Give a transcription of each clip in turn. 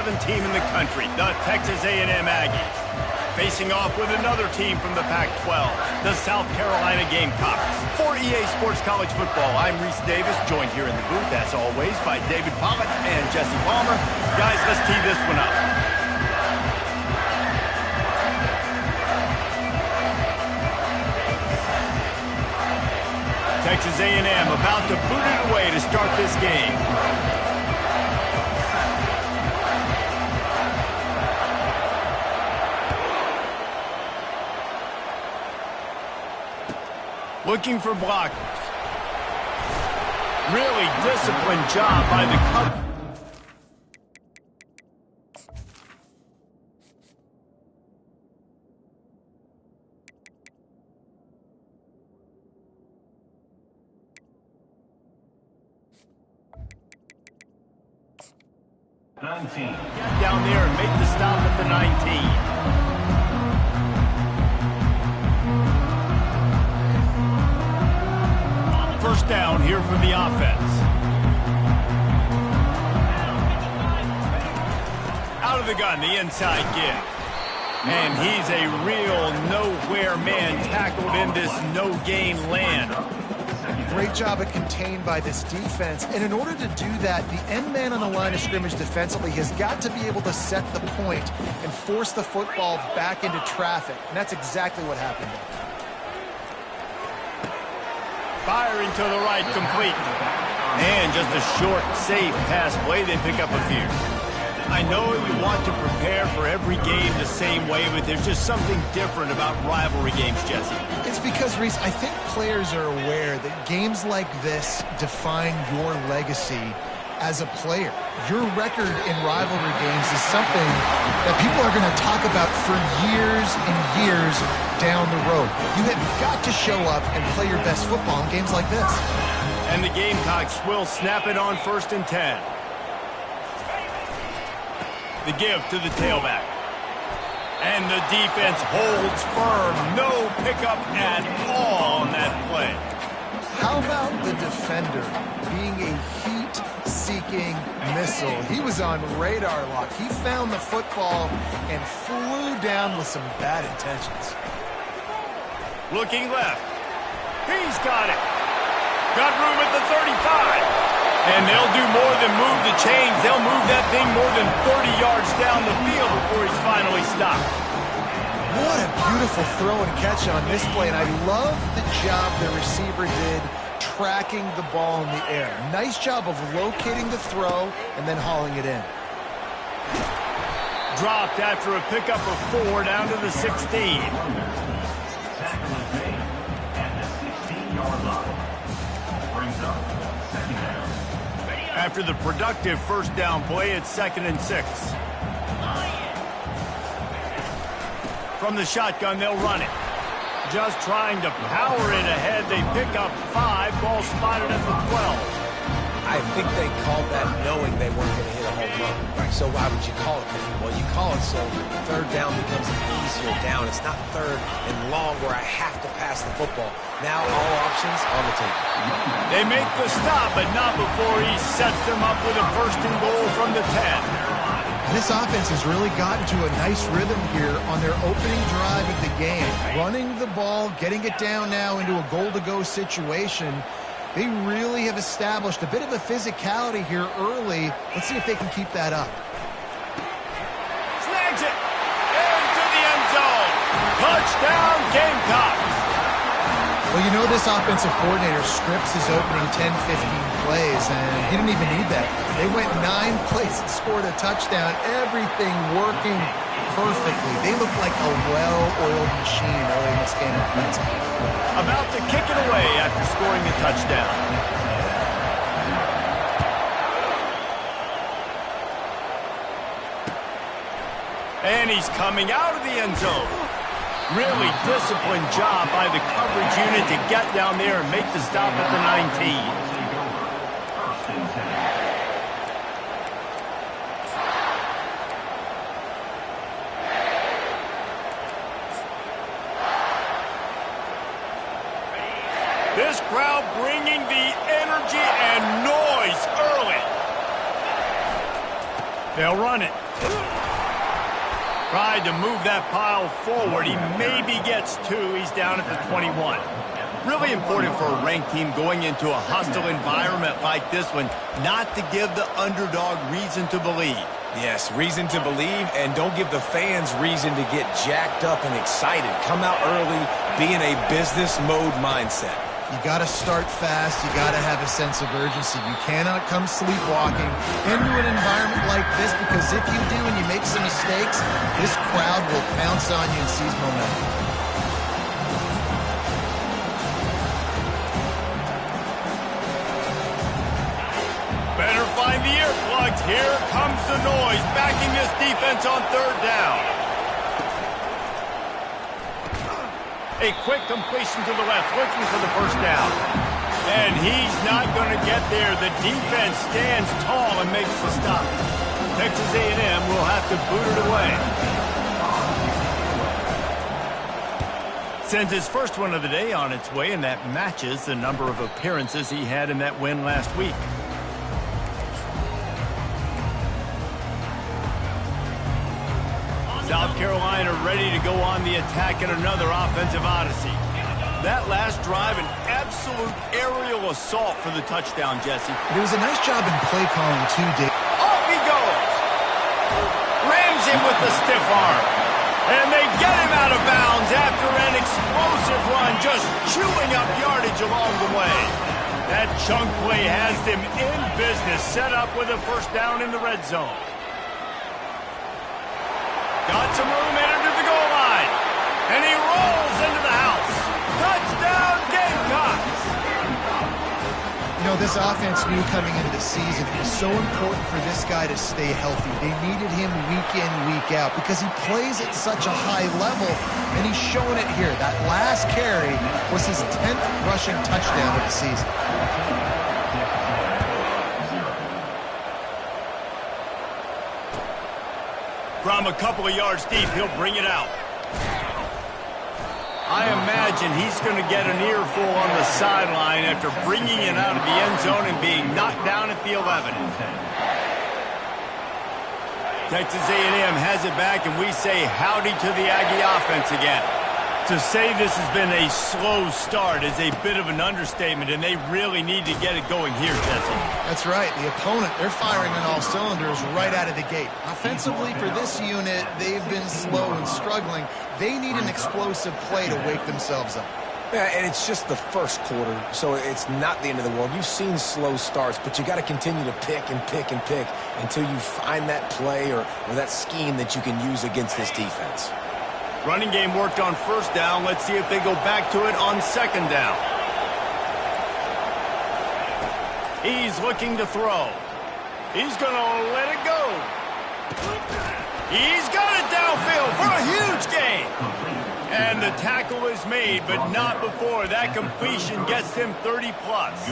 11 team in the country, the Texas A&M Aggies. Facing off with another team from the Pac-12, the South Carolina Gamecocks. For EA Sports College Football, I'm Reese Davis, joined here in the booth, as always, by David Pollock and Jesse Palmer. Guys, let's tee this one up. Texas A&M about to boot it away to start this game. Looking for blockers. Really disciplined job by the cover. Get down there and make the stop at the 19. First down here for the offense. Out of the gun, the inside give. And he's a real nowhere man tackled in this no-gain land. Great job at contained by this defense. And in order to do that, the end man on the line of scrimmage defensively has got to be able to set the point and force the football back into traffic. And that's exactly what happened there. Firing to the right, complete. And just a short, safe pass play, they pick up a few. I know you want to prepare for every game the same way, but there's just something different about rivalry games, Jesse. It's because, Reese, I think players are aware that games like this define your legacy as a player. Your record in rivalry games is something that people are going to talk about for years and years down the road. You have got to show up and play your best football in games like this. And the Gamecocks will snap it on 1st and 10. The give to the tailback. And the defense holds firm. No pickup at all on that play. How about the defender being a heat-seeking missile? He was on radar lock. He found the football and flew down with some bad intentions. Looking left. He's got it. Got room at the 35. And they'll do more than move the chains. They'll move that thing more than 30 yards down the field before he's finally stopped. What a beautiful throw and catch on this play. And I love the job the receiver did tracking the ball in the air. Nice job of locating the throw and then hauling it in. Dropped after a pickup of 4 down to the 16. After the productive first down play, it's 2nd and 6. From the shotgun, they'll run it. Just trying to power it ahead. They pick up 5. Ball spotted at the 12. I think they called that knowing they weren't going to hit a home run. So why would you call it that? Well, you call it so 3rd down becomes an easier down. It's not 3rd and long where I have to pass the football. Now all options on the table. They make the stop, but not before he sets them up with a 1st and goal from the 10. This offense has really gotten to a nice rhythm here on their opening drive of the game. Running the ball, getting it down now into a goal-to-go situation. They really have established a bit of a physicality here early. Let's see if they can keep that up. Snags it! Into the end zone! Touchdown, Gamecocks! Well, you know this offensive coordinator scripts his opening 10, 15 plays, and he didn't even need that. They went 9 plays and scored a touchdown. Everything working perfectly. They look like a well-oiled machine early in this game offensively. About to kick it away after scoring the touchdown. And he's coming out of the end zone. Really disciplined job by the coverage unit to get down there and make the stop at the 19. This crowd bringing the energy and noise early. They'll run it. Tried to move that pile forward. He maybe gets two. He's down at the 21. Really important for a ranked team going into a hostile environment like this one, not to give the underdog reason to believe. Yes, reason to believe, and don't give the fans reason to get jacked up and excited. Come out early, be in a business mode mindset. You got to start fast. You got to have a sense of urgency. You cannot come sleepwalking into an environment like this, because if you do and you make some mistakes, this crowd will pounce on you and seize momentum. Better find the earplugs. Here comes the noise, backing this defense on third down. A quick completion to the left, looking for the first down. And he's not going to get there. The defense stands tall and makes the stop. Texas A&M will have to boot it away. Sends his first one of the day on its way, and that matches the number of appearances he had in that win last week. South Carolina ready to go on the attack in another offensive odyssey. That last drive, an absolute aerial assault for the touchdown, Jesse. It was a nice job in play calling, too, Dave. Off he goes. Rams him with the stiff arm. And they get him out of bounds after an explosive run, just chewing up yardage along the way. That chunk play has them in business, set up with a first down in the red zone. Got some room into the goal line. And he rolls into the house. Touchdown, Gamecocks! You know, this offense knew coming into the season it was so important for this guy to stay healthy. They needed him week in, week out, because he plays at such a high level, and he's showing it here. That last carry was his 10th rushing touchdown of the season. From a couple of yards deep, he'll bring it out. I imagine he's going to get an earful on the sideline after bringing it out of the end zone and being knocked down at the 11. Texas A&M has it back, and we say howdy to the Aggie offense again. To say this has been a slow start is a bit of an understatement, and they really need to get it going here, Jesse. That's right. The opponent, they're firing on all cylinders right out of the gate. Offensively, for this unit, they've been slow and struggling. They need an explosive play to wake themselves up. Yeah, and it's just the first quarter, so it's not the end of the world. You've seen slow starts, but you got to continue to pick and pick and pick until you find that play or that scheme that you can use against this defense. Running game worked on first down. Let's see if they go back to it on second down. He's looking to throw. He's going to let it go. He's got it downfield for a huge gain. And the tackle is made, but not before. That completion gets him 30-plus.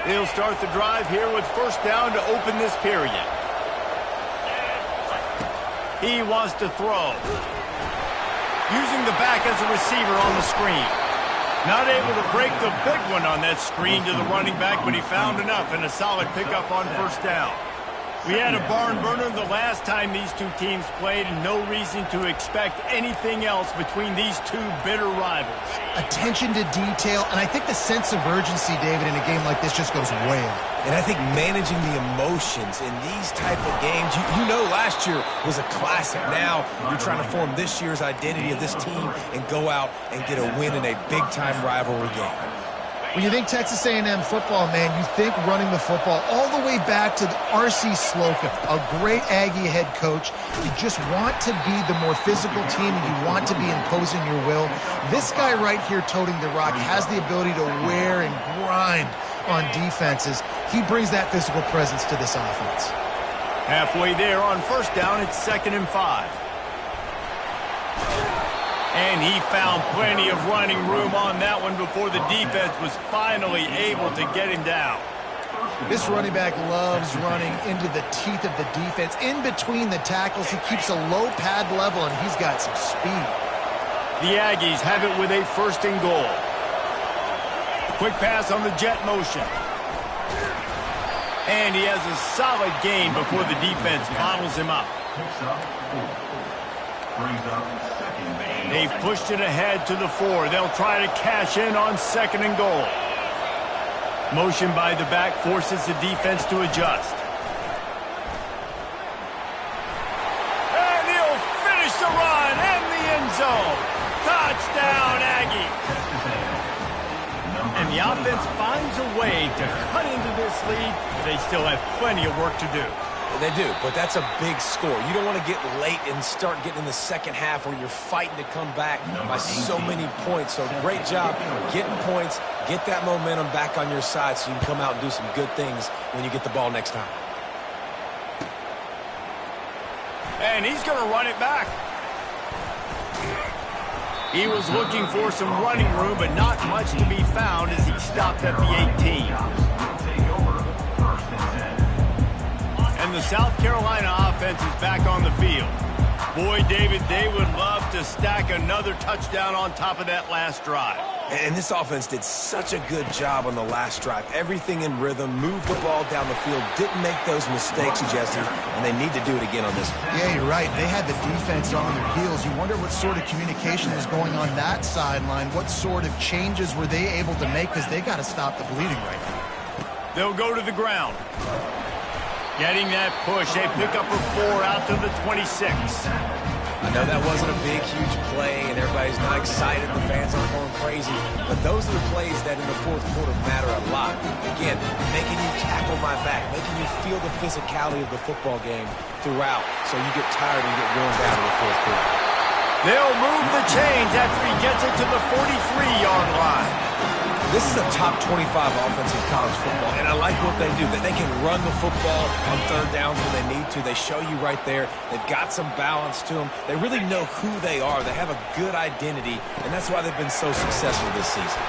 They'll start the drive here with first down to open this period. He wants to throw. Using the back as a receiver on the screen. Not able to break the big one on that screen to the running back, but he found enough and a solid pickup on first down. We had a barn burner the last time these two teams played, and no reason to expect anything else between these two bitter rivals. Attention to detail, and I think the sense of urgency, David, in a game like this just goes way up. And I think managing the emotions in these type of games, you know last year was a classic. Now you're trying to form this year's identity of this team and go out and get a win in a big-time rivalry game. When you think Texas A&M football, man, you think running the football all the way back to R.C. Slocum, a great Aggie head coach. You just want to be the more physical team, and you want to be imposing your will. This guy right here toting the rock has the ability to wear and grind on defenses. He brings that physical presence to this offense. Halfway there on first down, it's 2nd and 5. And he found plenty of running room on that one before the defense was finally able to get him down. This running back loves running into the teeth of the defense. In between the tackles, he keeps a low pad level, and he's got some speed. The Aggies have it with a 1st and goal. Quick pass on the jet motion. And he has a solid gain before the defense bottles him up. They've pushed it ahead to the 4. They'll try to cash in on 2nd and goal. Motion by the back forces the defense to adjust. And he'll finish the run in the end zone. Touchdown, Aggie. And the offense finds a way to cut into this lead. They still have plenty of work to do. They do, but that's a big score. You don't want to get late and start getting in the second half where you're fighting to come back by so many points. So great job getting points, get that momentum back on your side so you can come out and do some good things when you get the ball next time. And he's going to run it back. He was looking for some running room, but not much to be found as he stopped at the 18. And the South Carolina offense is back on the field. Boy, David, they would love to stack another touchdown on top of that last drive. And this offense did such a good job on the last drive. Everything in rhythm, moved the ball down the field, didn't make those mistakes, Jesse, and they need to do it again on this one. Yeah, you're right. They had the defense on their heels. You wonder what sort of communication was going on that sideline. What sort of changes were they able to make, because they got to stop the bleeding right now. They'll go to the ground. Getting that push, a pickup of 4 out to the 26. I know that wasn't a big, huge play, and everybody's not excited. The fans aren't going crazy. But those are the plays that in the fourth quarter matter a lot. Again, making you tackle my back, making you feel the physicality of the football game throughout so you get tired and get worn down in the fourth quarter. They'll move the chains after he gets it to the 43-yard line. This is a top 25 offense in college football, and I like what they do. That they can run the football on third downs when they need to. They show you right there. They've got some balance to them. They really know who they are. They have a good identity, and that's why they've been so successful this season.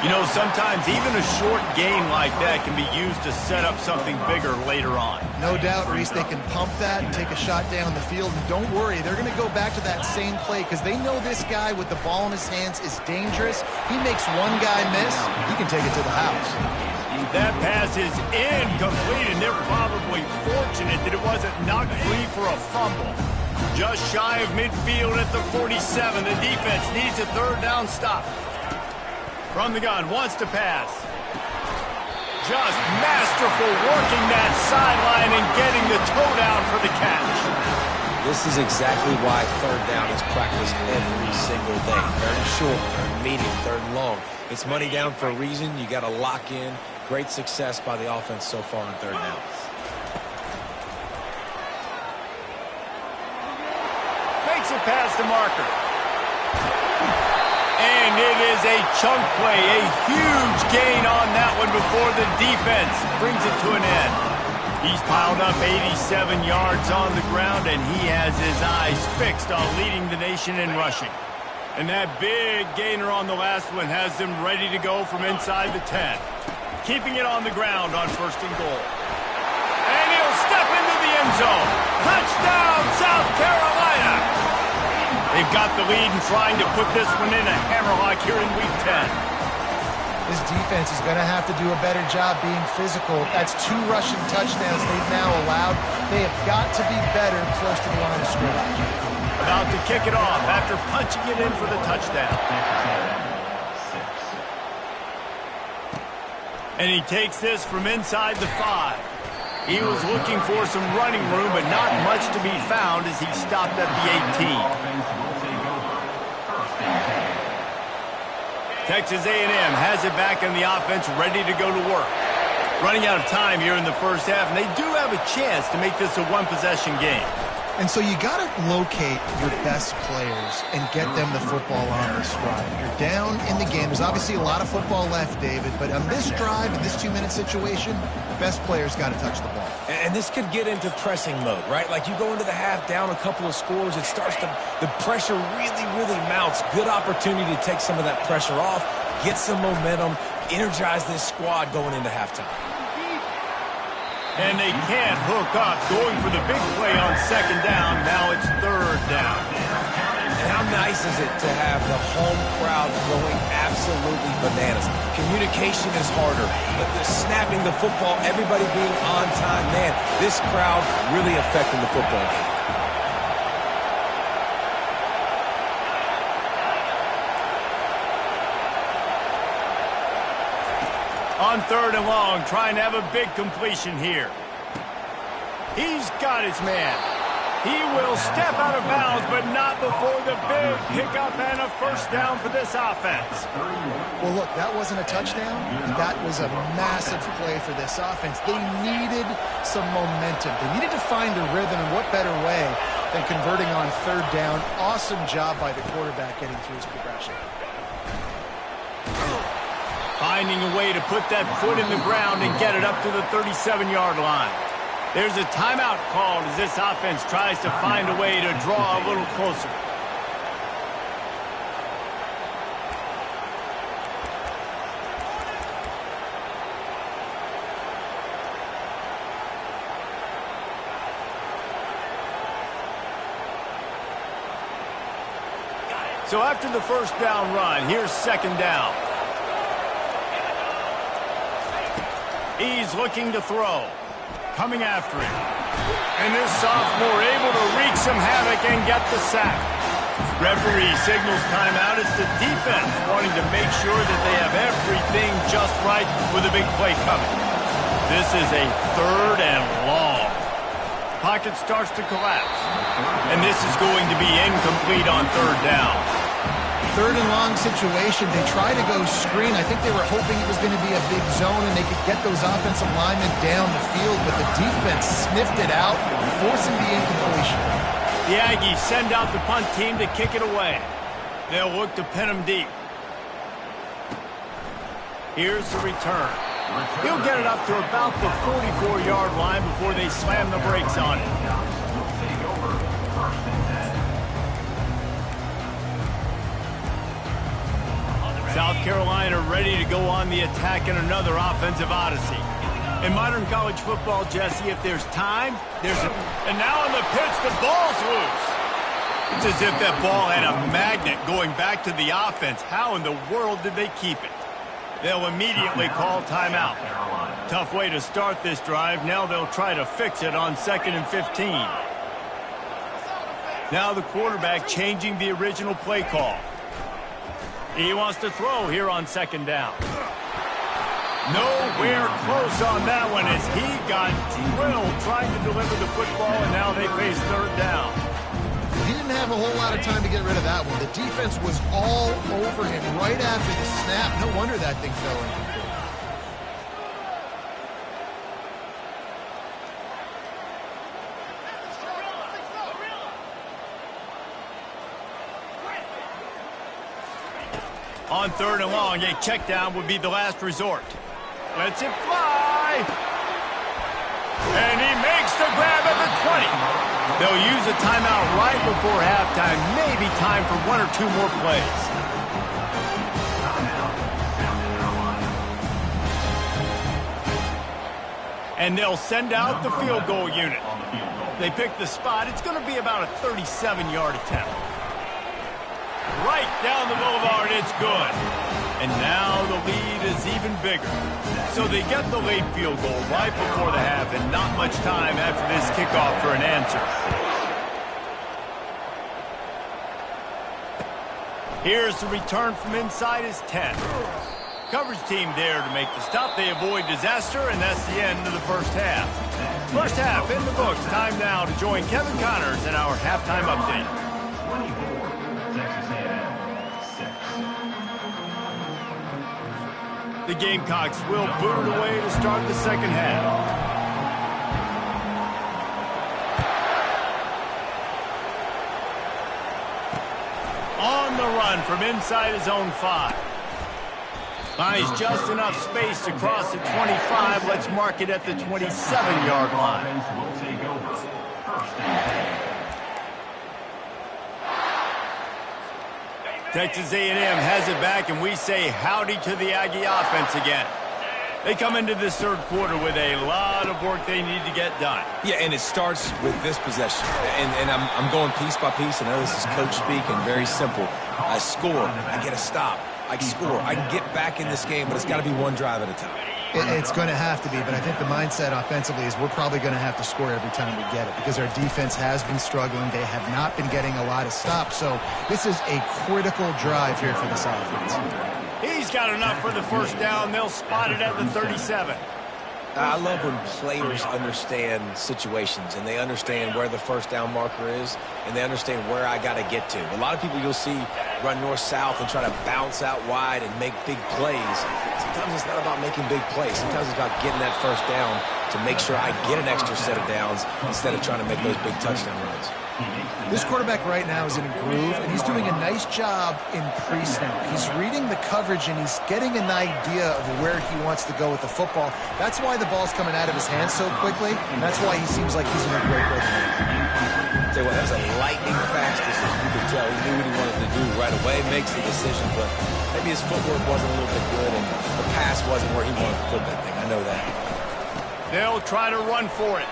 You know, sometimes even a short game like that can be used to set up something bigger later on. No doubt, Reese, they can pump that and take a shot down the field. And don't worry, they're going to go back to that same play because they know this guy with the ball in his hands is dangerous. He makes one guy miss, he can take it to the house. That pass is incomplete, and they're probably fortunate that it wasn't knocked free for a fumble. Just shy of midfield at the 47. The defense needs a third down stop. From the gun, wants to pass. Just masterful working that sideline and getting the toe down for the catch. This is exactly why third down is practiced every single day. Third and short, third and medium, third and long. It's money down for a reason. You got to lock in. Great success by the offense so far on third down. Makes it past the marker. And it is a chunk play, a huge gain on that one before the defense brings it to an end. He's piled up 87 yards on the ground, and he has his eyes fixed on leading the nation in rushing. And that big gainer on the last one has them ready to go from inside the 10. Keeping it on the ground on first and goal. And he'll step into the end zone. Touchdown, South Carolina! They've got the lead and trying to put this one in a hammerlock here in Week 10. This defense is going to have to do a better job being physical. That's 2 rushing touchdowns they've now allowed. They have got to be better close to the line of scrimmage. About to kick it off after punching it in for the touchdown. And he takes this from inside the 5. He was looking for some running room, but not much to be found as he stopped at the 18. Texas A&M has it back in the offense, ready to go to work. Running out of time here in the first half, and they do have a chance to make this a one-possession game. And so you got to locate your best players and get them the football on this drive. You're down in the game. There's obviously a lot of football left, David, but on this drive, in this 2-minute situation, best players got to touch the ball. And this could get into pressing mode, right? Like you go into the half down a couple of scores, it starts to, the pressure really, really mounts. Good opportunity to take some of that pressure off, get some momentum, energize this squad going into halftime. And they can't hook up, going for the big play on second down. Now it's third down. And how nice is it to have the home crowd going absolutely bananas? Communication is harder. The snapping the football, everybody being on time. Man, this crowd really affecting the football game. On third and long, trying to have a big completion here. He's got his man. He will step out of bounds, but not before the big pickup and a first down for this offense. Well, look, that wasn't a touchdown. That was a massive play for this offense. They needed some momentum. They needed to find a rhythm, and what better way than converting on third down. Awesome job by the quarterback getting through his progression. Finding a way to put that foot in the ground and get it up to the 37-yard line. There's a timeout called as this offense tries to find a way to draw a little closer. So after the first down run, here's second down. He's looking to throw. Coming after him. And this sophomore able to wreak some havoc and get the sack. Referee signals timeout. It's the defense wanting to make sure that they have everything just right with a big play coming. This is a third and long. Pocket starts to collapse. And this is going to be incomplete on third down. Third and long situation. They try to go screen. I think they were hoping it was going to be a big zone and they could get those offensive linemen down the field, but the defense sniffed it out, forcing the incompletion. The Aggies send out the punt team to kick it away. They'll look to pin them deep. Here's the return. He'll get it up to about the 44-yard line before they slam the brakes on it. South Carolina ready to go on the attack in another offensive odyssey. In modern college football, Jesse, if there's time, there's a... And now on the pitch, the ball's loose. It's as if that ball had a magnet going back to the offense. How in the world did they keep it? They'll immediately call timeout. Tough way to start this drive. Now they'll try to fix it on 2nd and 15. Now the quarterback changing the original play call. He wants to throw here on second down. Nowhere close on that one as he got drilled trying to deliver the football, and now they face third down. He didn't have a whole lot of time to get rid of that one. The defense was all over him right after the snap. No wonder that thing fell incomplete. On third and long, a check down would be the last resort. Lets it fly. And he makes the grab at the 20. They'll use a timeout right before halftime. Maybe time for one or two more plays. And they'll send out the field goal unit. They pick the spot. It's going to be about a 37-yard attempt. Right down the boulevard, it's good. And now the lead is even bigger. So they get the late field goal right before the half and not much time after this kickoff for an answer. Here's the return from inside his 10. Coverage team there to make the stop. They avoid disaster, and that's the end of the first half. First half in the books. Time now to join Kevin Connors in our halftime update. The Gamecocks will boot it away to start the second half. On the run from inside his own 5. Finds just enough space to cross the 25. Let's mark it at the 27-yard line. Texas A&M has it back, and we say howdy to the Aggie offense again. They come into this third quarter with a lot of work they need to get done. Yeah, and it starts with this possession. And I'm going piece by piece. I know this is coach speak and very simple. I score. I get a stop. I score. I can get back in this game, but it's got to be one drive at a time. It's going to have to be, but I think the mindset offensively is we're probably going to have to score every time we get it because our defense has been struggling. They have not been getting a lot of stops, so this is a critical drive here for this offense. He's got enough for the first down. They'll spot it at the 37. I love when players understand situations and they understand where the first down marker is and they understand where I got to get to. A lot of people you'll see run north-south and try to bounce out wide and make big plays. Sometimes it's not about making big plays. Sometimes it's about getting that first down to make sure I get an extra set of downs instead of trying to make those big touchdown runs. This quarterback right now is in a groove, and he's doing a nice job in pre-snap. He's reading the coverage, and he's getting an idea of where he wants to go with the football. That's why the ball's coming out of his hands so quickly, and that's why he seems like he's in a great rhythm. Tell you what, that was a lightning fast decision. You could tell he knew what he wanted to do right away, makes the decision, but maybe his footwork wasn't a little bit good, and the pass wasn't where he wanted to put that thing. I know that. They'll try to run for it.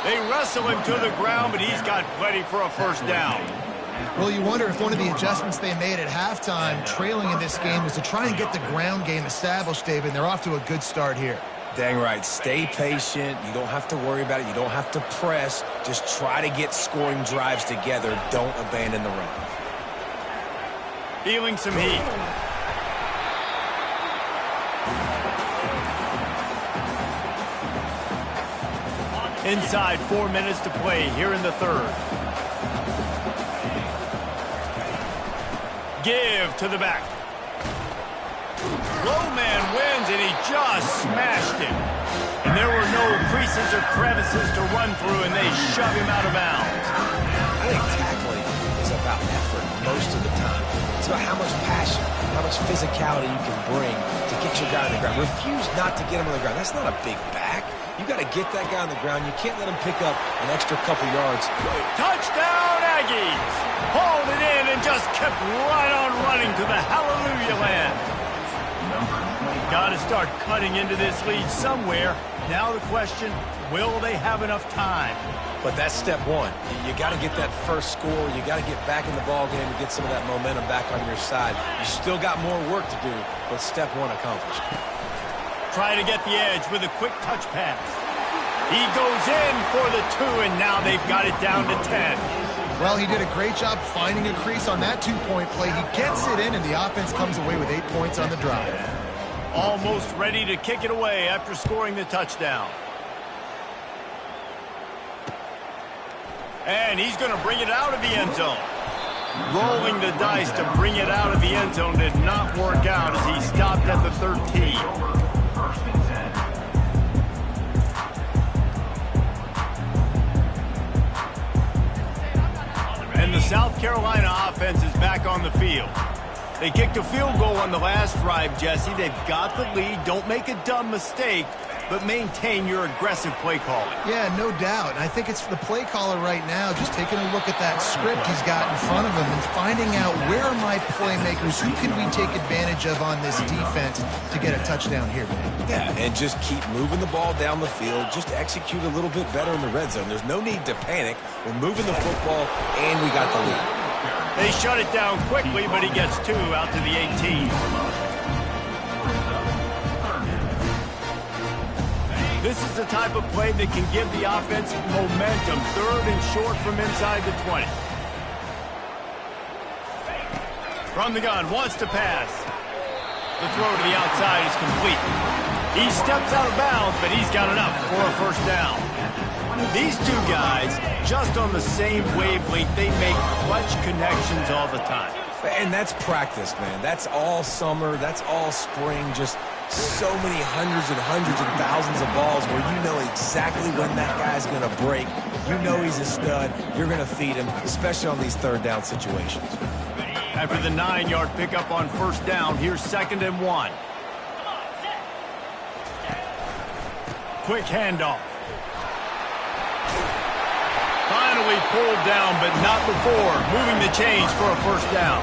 They wrestle him to the ground, but he's got plenty for a first down. Well, you wonder if one of the adjustments they made at halftime, trailing in this game, was to try and get the ground game established, David, and they're off to a good start here. Dang right. Stay patient. You don't have to worry about it. You don't have to press. Just try to get scoring drives together. Don't abandon the run. Feeling some heat. Inside 4 minutes to play here in the third. Give to the back. Low man wins, and he just smashed him. And there were no creases or crevices to run through, and they shove him out of bounds. I think tackling is about effort most of the time. It's about how much passion, how much physicality you can bring to get your guy on the ground. Refuse not to get him on the ground. That's not a big back. You got to get that guy on the ground. You can't let him pick up an extra couple yards. Touchdown, Aggies! Hauled it in and just kept right on running to the hallelujah land. Got to start cutting into this lead somewhere. Now the question, will they have enough time? But that's step one. You got to get that first score. You got to get back in the ball game and get some of that momentum back on your side. You still got more work to do, but step one accomplished. Try to get the edge with a quick touch pass. He goes in for the 2, and now they've got it down to 10. Well, he did a great job finding a crease on that 2-point play. He gets it in, and the offense comes away with 8 points on the drive. Almost ready to kick it away after scoring the touchdown. And he's going to bring it out of the end zone. Rolling the dice to bring it out of the end zone did not work out as he stopped at the 13. And the South Carolina offense is back on the field. They kicked a field goal on the last drive, Jesse. They've got the lead. Don't make a dumb mistake, but maintain your aggressive play calling. Yeah, no doubt. And I think it's the play caller right now just taking a look at that script he's got in front of him and finding out where are my playmakers, who can we take advantage of on this defense to get a touchdown here today. Yeah, and just keep moving the ball down the field. Just execute a little bit better in the red zone. There's no need to panic. We're moving the football, and we got the lead. They shut it down quickly, but he gets 2 out to the 18. This is the type of play that can give the offense momentum. 3rd and short from inside the 20. From the gun, wants to pass. The throw to the outside is complete. He steps out of bounds, but he's got enough for a first down. These two guys, just on the same wavelength, they make clutch connections all the time. And that's practice, man. That's all summer. That's all spring. Just so many hundreds and thousands of balls where you know exactly when that guy's going to break. You know he's a stud. You're going to feed him, especially on these 3rd down situations. After the 9-yard pickup on first down, here's 2nd and 1. Quick handoff. Finally pulled down, but not before moving the chains for a first down.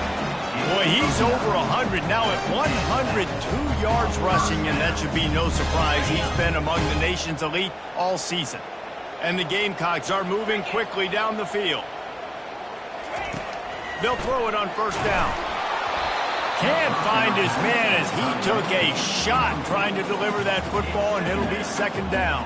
Boy, he's over 100 now at 102 yards rushing, and that should be no surprise. He's been among the nation's elite all season. And the Gamecocks are moving quickly down the field. They'll throw it on first down. Can't find his man as he took a shot trying to deliver that football, and it'll be 2nd down.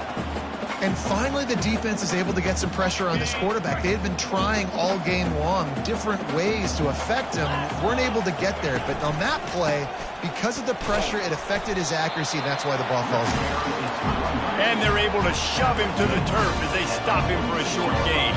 And finally, the defense is able to get some pressure on this quarterback. They had been trying all game long different ways to affect him. Weren't able to get there. But on that play, because of the pressure, it affected his accuracy, and that's why the ball falls in. And they're able to shove him to the turf as they stop him for a short gain.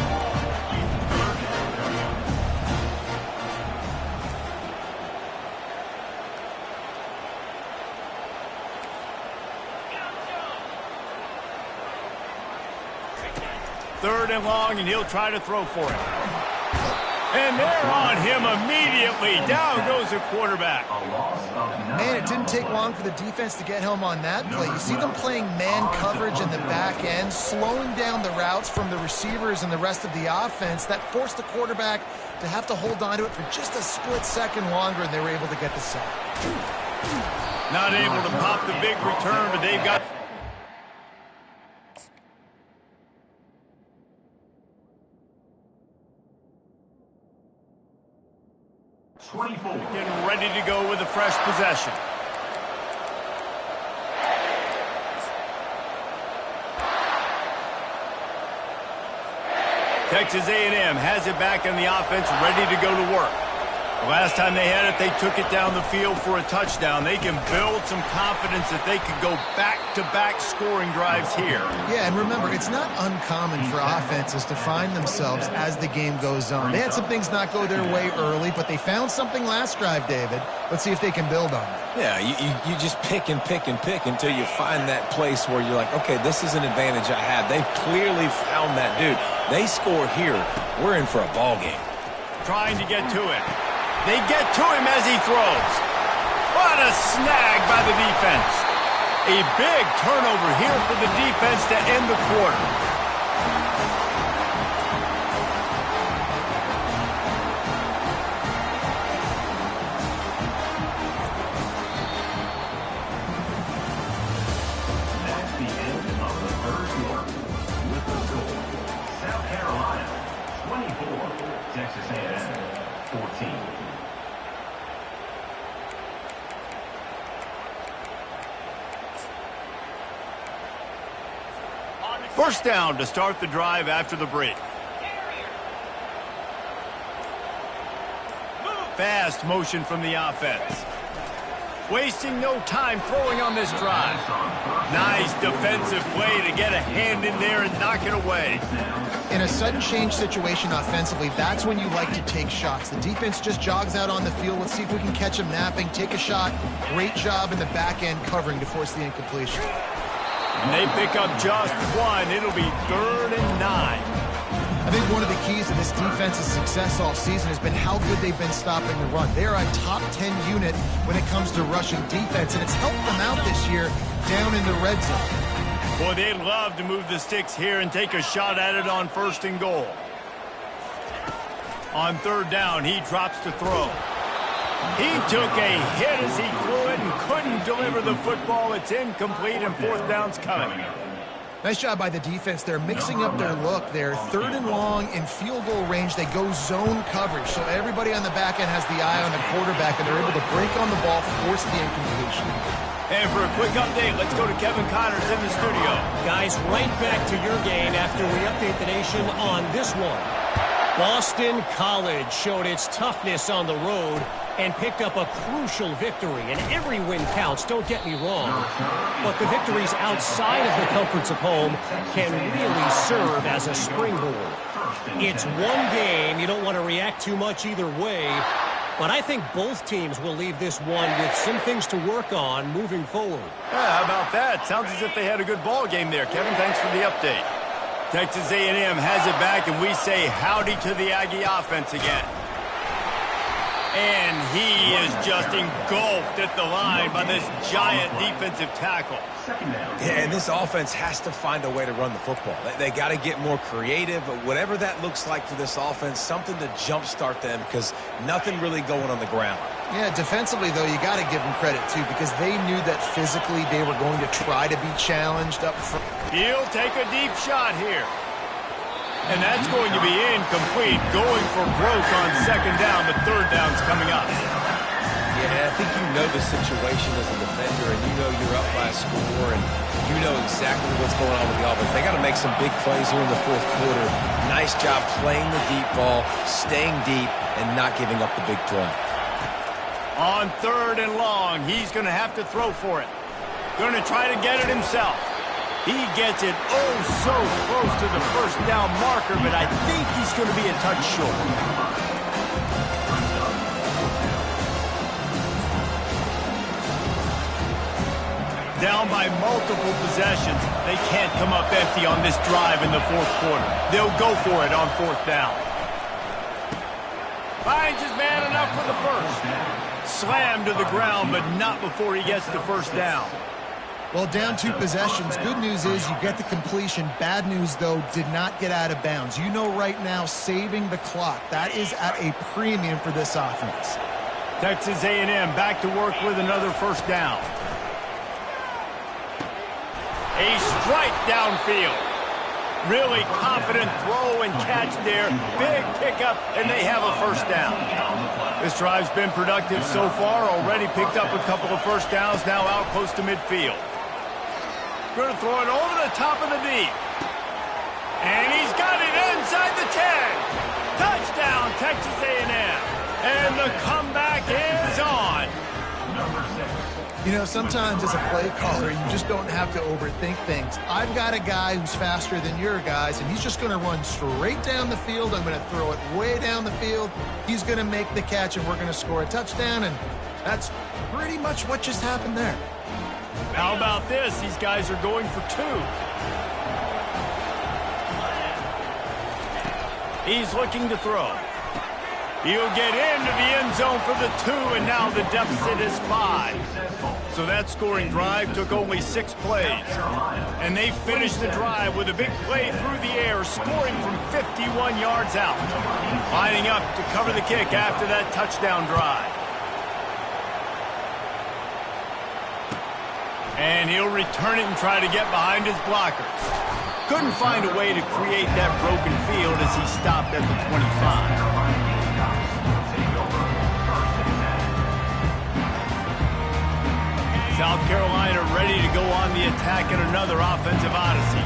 Third and long, and he'll try to throw for it. And they're on him immediately. Down goes the quarterback. Man, it didn't take long for the defense to get home on that play. You see them playing man coverage in the back end, slowing down the routes from the receivers and the rest of the offense. That forced the quarterback to have to hold on to it for just a split second longer, and they were able to get the sack. Not able to pop the big return, but they've got... Getting ready to go with a fresh possession. Texas A&M has it back in the offense, ready to go to work. The last time they had it, they took it down the field for a touchdown. They can build some confidence that they could go back-to-back scoring drives here. Yeah, and remember, it's not uncommon for offenses to find themselves as the game goes on. They had some things not go their way early, but they found something last drive, David. Let's see if they can build on it. Yeah, you just pick and pick and pick until you find that place where you're like, okay, this is an advantage I have. They've clearly found that dude. They score here, we're in for a ball game. Trying to get to it. They get to him as he throws. What a snag by the defense. A big turnover here for the defense to end the quarter. That's the end of the third quarter. With the score, South Carolina 24, Texas A&M 14. First down to start the drive after the break. Fast motion from the offense. Wasting no time throwing on this drive. Nice defensive play to get a hand in there and knock it away. In a sudden change situation offensively, that's when you like to take shots. The defense just jogs out on the field. Let's see if we can catch them napping, take a shot. Great job in the back end covering to force the incompletion. And they pick up just one. It'll be 3rd and 9. I think one of the keys to this defense's success all season has been how good they've been stopping the run. They're a top 10 unit when it comes to rushing defense, and it's helped them out this year down in the red zone. Boy, they'd love to move the sticks here and take a shot at it on 1st and goal. On 3rd down, he drops to throw. He took a hit as he threw it and couldn't deliver the football. It's incomplete, and 4th down's coming. Nice job by the defense. They're mixing up their look. They're 3rd and long in field goal range. They go zone coverage, so everybody on the back end has the eye on the quarterback, and they're able to break on the ball, force the incompletion. And for a quick update, let's go to Kevin Connors in the studio. Guys, right back to your game after we update the nation on this one. Boston College showed its toughness on the road and picked up a crucial victory. And every win counts, don't get me wrong. But the victories outside of the comforts of home can really serve as a springboard. It's one game. You don't want to react too much either way. But I think both teams will leave this one with some things to work on moving forward. Yeah, how about that? Sounds as if they had a good ball game there. Kevin, thanks for the update. Texas A&M has it back, and we say howdy to the Aggie offense again. And he is just engulfed at the line by this giant defensive tackle. Yeah, and this offense has to find a way to run the football. They got to get more creative, but whatever that looks like for this offense, something to jumpstart them because nothing really going on the ground. Yeah, defensively, though, you got to give them credit, too, because they knew that physically they were going to try to be challenged up front. He'll take a deep shot here. And that's going to be incomplete. Going for broke on second down, but third down's coming up. Yeah, I think you know the situation as a defender, and you know you're up by a score, and you know exactly what's going on with the offense. They got to make some big plays here in the fourth quarter. Nice job playing the deep ball, staying deep, and not giving up the big play. On third and long, he's going to have to throw for it. Going to try to get it himself. He gets it oh so close to the first down marker, but I think he's going to be a touch short. Down by multiple possessions. They can't come up empty on this drive in the fourth quarter. They'll go for it on fourth down. Finds his man enough for the first. Slammed to the ground, but not before he gets the first down. Well, down 2 possessions. Good news is you get the completion. Bad news, though, did not get out of bounds. You know right now, saving the clock. That is at a premium for this offense. Texas A&M back to work with another first down. A strike downfield. Really confident throw and catch there. Big pickup, and they have a first down. This drive's been productive so far. Already picked up a couple of first downs, now out close to midfield. Going to throw it over the top of the deep. And he's got it inside the 10. Touchdown, Texas A&M. And the comeback is on. You know, sometimes as a play caller, you just don't have to overthink things. I've got a guy who's faster than your guys, and he's just going to run straight down the field. I'm going to throw it way down the field. He's going to make the catch, and we're going to score a touchdown, and that's pretty much what just happened there. How about this? These guys are going for 2. He's looking to throw. He'll get into the end zone for the 2, and now the deficit is 5. So that scoring drive took only 6 plays. And they finished the drive with a big play through the air, scoring from 51 yards out. Lining up to cover the kick after that touchdown drive. And he'll return it and try to get behind his blockers. Couldn't find a way to create that broken field as he stopped at the 25. South Carolina ready to go on the attack in another offensive odyssey.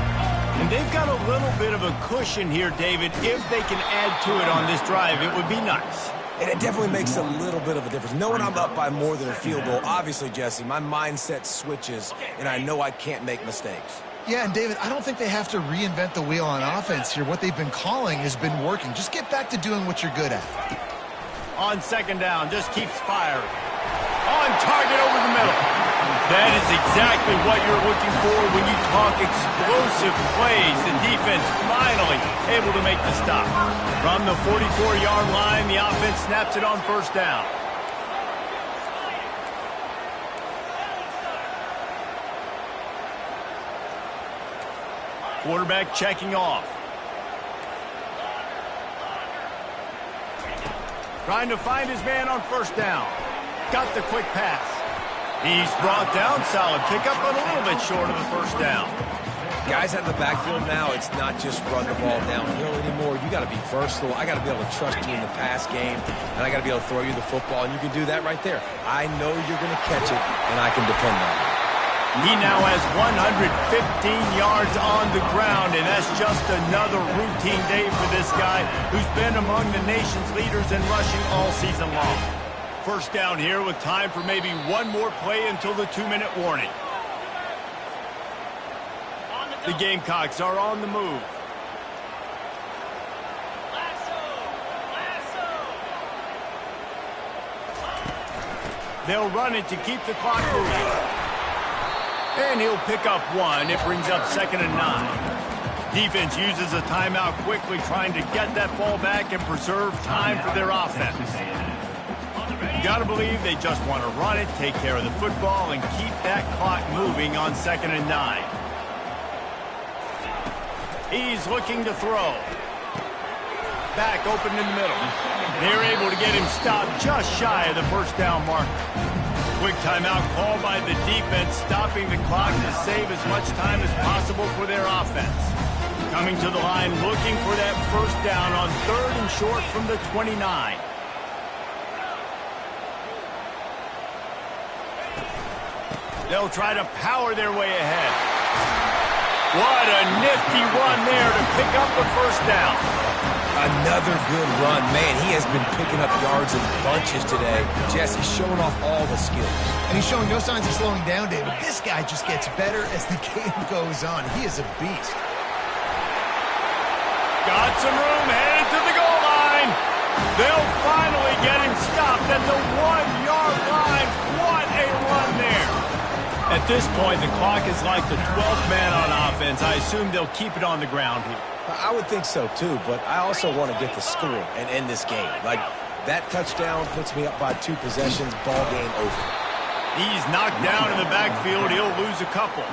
And they've got a little bit of a cushion here, David. If they can add to it on this drive, it would be nice. And it definitely makes a little bit of a difference. Knowing I'm up by more than a field goal, obviously, Jesse, my mindset switches, and I know I can't make mistakes. Yeah, and David, I don't think they have to reinvent the wheel on offense here. What they've been calling has been working. Just get back to doing what you're good at. On second down, just keeps firing. On target over the middle. That is exactly what you're looking for when you talk explosive plays. The defense finally able to make the stop. From the 44-yard line, the offense snaps it on first down. Quarterback checking off. Trying to find his man on first down. Got the quick pass. He's brought down. Solid pickup, but a little bit short of a first down. Guys out in the backfield now, it's not just run the ball downhill anymore. You got to be versatile. I got to be able to trust you in the pass game, and I got to be able to throw you the football, and you can do that right there. I know you're going to catch it, and I can depend on it. He now has 115 yards on the ground, and that's just another routine day for this guy who's been among the nation's leaders in rushing all season long. First down here with time for maybe one more play until the 2-minute warning. The Gamecocks are on the move. They'll run it to keep the clock moving. And he'll pick up 1. It brings up 2nd and 9. Defense uses a timeout quickly, trying to get that ball back and preserve time for their offense. You got to believe they just want to run it, take care of the football, and keep that clock moving on 2nd and 9. He's looking to throw. Back open in the middle. They're able to get him stopped just shy of the first down mark. Quick timeout called by the defense, stopping the clock to save as much time as possible for their offense. Coming to the line, looking for that first down on 3rd and short from the 29. They'll try to power their way ahead. What a nifty run there to pick up the first down. Another good run. Man, he has been picking up yards in bunches today. Jesse's showing off all the skills. And he's showing no signs of slowing down, David. This guy just gets better as the game goes on. He is a beast. Got some room, headed to the goal line. They'll finally get him stopped at the 1-yard line. What a run there. At this point, the clock is like the 12th man on offense. I assume they'll keep it on the ground here. I would think so, too, but I also want to get the score and end this game. Like, that touchdown puts me up by 2 possessions, ball game over. He's knocked down in the backfield. He'll lose a couple.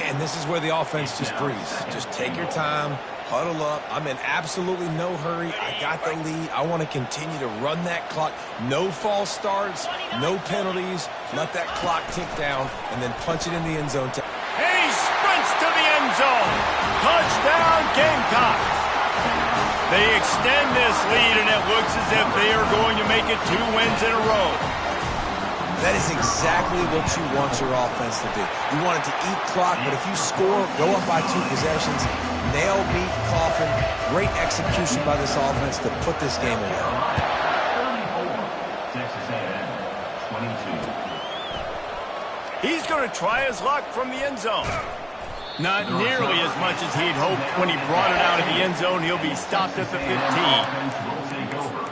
And this is where the offense just breathes. Just take your time, huddle up. I'm in absolutely no hurry. I got the lead. I want to continue to run that clock. No false starts, no penalties. Let that clock tick down, and then punch it in the end zone. And he sprints to the end zone. Touchdown, Gamecocks. They extend this lead, and it looks as if they are going to make it 2 wins in a row. That is exactly what you want your offense to do. You want it to eat clock, but if you score, go up by 2 possessions, nail, beat, coffin. Great execution by this offense to put this game away. 34, Texas A&M, 22. He's going to try his luck from the end zone. Not nearly as much as he'd hoped when he brought it out of the end zone. He'll be stopped at the 15. Offense will take over.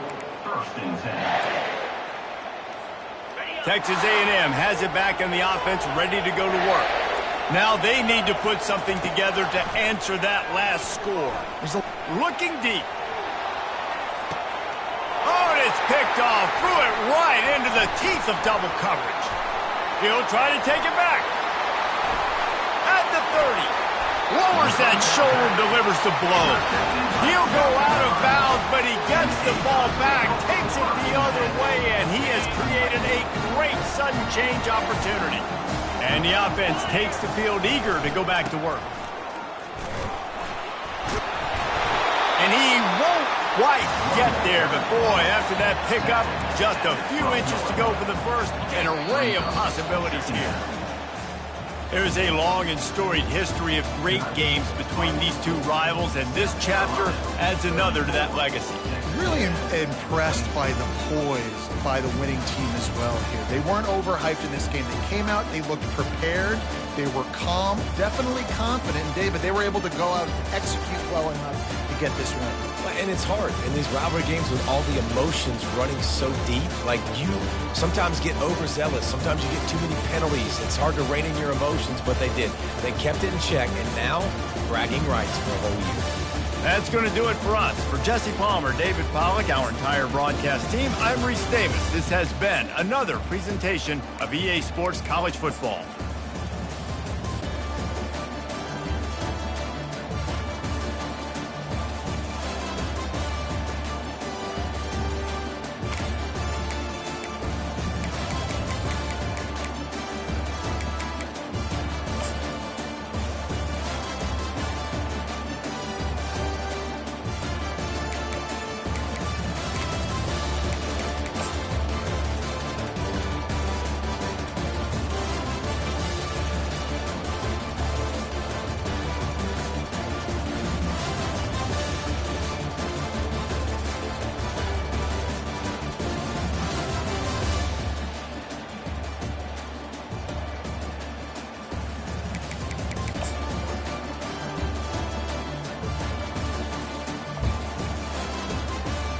1st and 10. Texas A&M has it back in the offense, ready to go to work. Now they need to put something together to answer that last score. Looking deep. Oh, and it's picked off. Threw it right into the teeth of double coverage. He'll try to take it back. At the 30. Lowers that shoulder, delivers the blow. He'll go out of bounds, but he gets the ball back, takes it the other way, and he has created a great sudden change opportunity. And the offense takes the field eager to go back to work. And he won't quite get there, but boy, after that pickup, just a few inches to go for the first. An array of possibilities here. There's a long and storied history of great games between these two rivals, and this chapter adds another to that legacy. Really impressed by the poise by the winning team as well here. They weren't overhyped in this game. They came out, they looked prepared, they were calm, definitely confident, and David, they were able to go out and execute well enough to get this win. And it's hard in these rivalry games with all the emotions running so deep. Like, you sometimes get overzealous. Sometimes you get too many penalties. It's hard to rein in your emotions, but they did. They kept it in check, and now bragging rights for a whole year. That's going to do it for us. For Jesse Palmer, David Pollack, our entire broadcast team, I'm Reese Davis. This has been another presentation of EA Sports College Football.